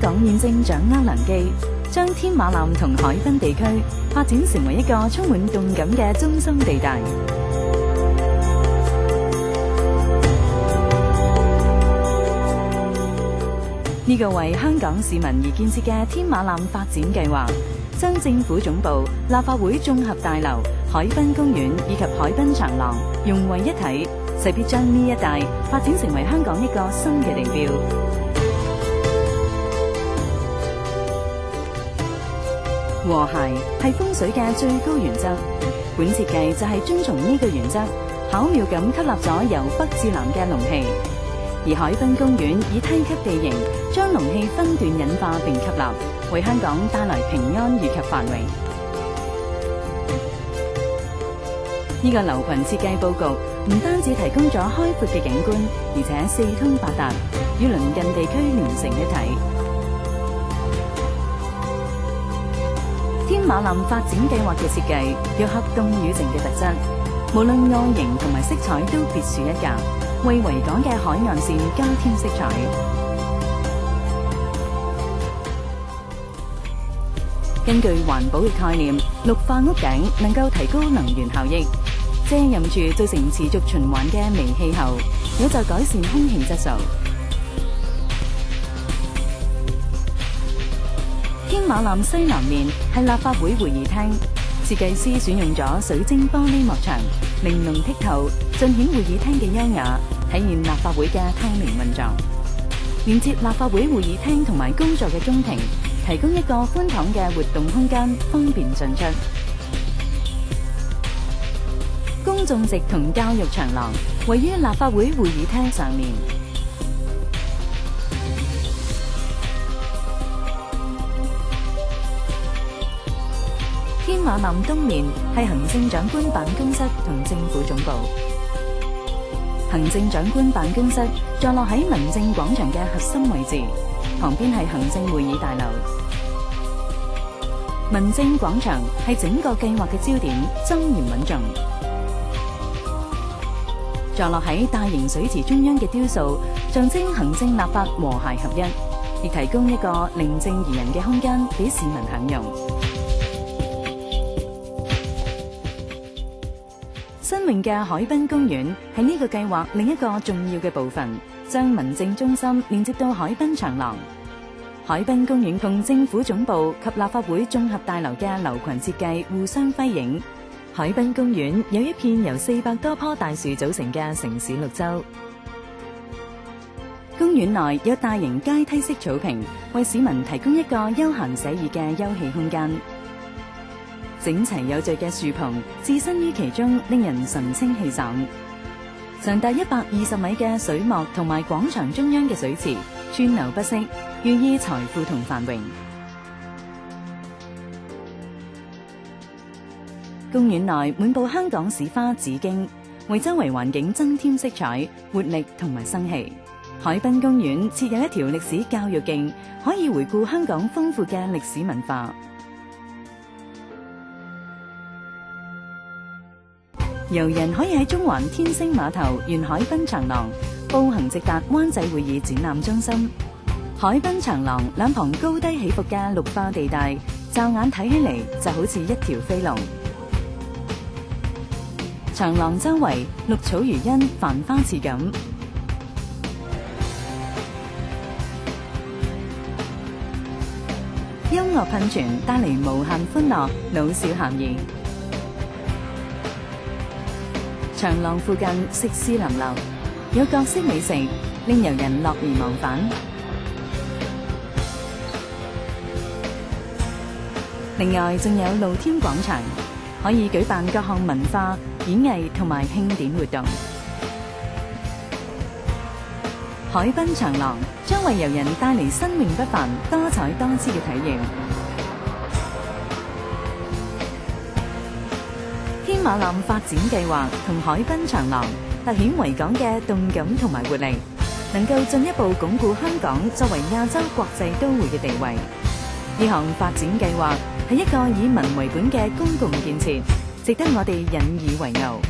港現正掌握良機，將天馬南同海濱地區發展成為一個充滿動感嘅中心地帶。呢個為香港市民而建設嘅天馬南發展計劃，將政府總部、立法會綜合大樓、海濱公園以及海濱長廊融為一體，勢必將呢一帶發展成為香港一個新嘅地標。和諧係風水嘅最高原則，本設計就係遵從呢個原則，巧妙咁吸納咗由北至南嘅龍氣。而海濱公園以梯級地形，將龍氣分段引化並吸納，為香港帶來平安以及繁榮。呢個樓群設計佈局唔單止提供咗開闊嘅景觀，而且四通八達，與鄰近地區連成一體。天馬南發展計劃嘅設計有合動與靜嘅特質，無論外形同埋色彩都別樹一格，為維港嘅海岸線加添色彩。根據環保嘅概念，綠化屋頂能夠提高能源效益，遮蔭住造成持續循環嘅微氣候，有助改善空氣質素。天馬南西南面係立法會會議廳，設計師選用咗水晶玻璃幕牆，玲瓏剔透，盡顯會議廳嘅優雅，體現立法會嘅透明運作。連接立法會會議廳同埋工作嘅中庭，提供一個寬敞嘅活動空間，方便進出。公眾席同教育長廊位於立法會會議廳上面。天馬南東面係行政長官辦公室同政府總部。行政長官辦公室坐落喺民政廣場嘅核心位置，旁邊係行政會議大樓。民政廣場係整個計劃嘅焦點，莊嚴穩重。坐落喺大型水池中央嘅雕塑，象徵行政立法和諧合一，亦提供一個寧靜宜人嘅空間俾市民享用。新穎嘅海濱公園係呢個計劃另一個重要嘅部分，將民政中心連接到海濱長廊。海濱公園同政府總部及立法會綜合大樓嘅樓群設計互相輝映。海濱公園有一片由400多棵大樹組成嘅城市綠洲。公園內有大型階梯式草坪，為市民提供一個休閒寫意嘅休憩空間。整齊有序嘅樹棚置身於其中，令人神清氣爽。長達120米嘅水幕同埋廣場中央嘅水池川流不息，寓意財富同繁榮。公園內滿佈香港市花紫荊，為周圍環境增添色彩、活力同埋生氣。海濱公園設有一條歷史教育徑，可以回顧香港豐富嘅歷史文化。遊人可以喺中環天星碼頭沿海濱長廊步行直達灣仔會議展覽中心。海濱長廊兩旁高低起伏嘅綠化地帶，驟眼睇起嚟就好似一條飛龍。長廊周圍綠草如茵，繁花似錦。音樂噴泉帶嚟無限歡樂，老少咸宜。長廊附近食肆林立，有各式美食，令遊人樂而忘返。另外，仲有露天廣場，可以舉辦各項文化、演藝同埋慶典活動。海濱長廊將為遊人帶嚟生命不凡、多彩多姿嘅體驗。天馬南發展計劃同海濱長廊凸顯維港嘅動感同埋活力，能夠進一步鞏固香港作為亞洲國際都會嘅地位。呢項發展計劃係一個以民為本嘅公共建設，值得我哋引以為傲。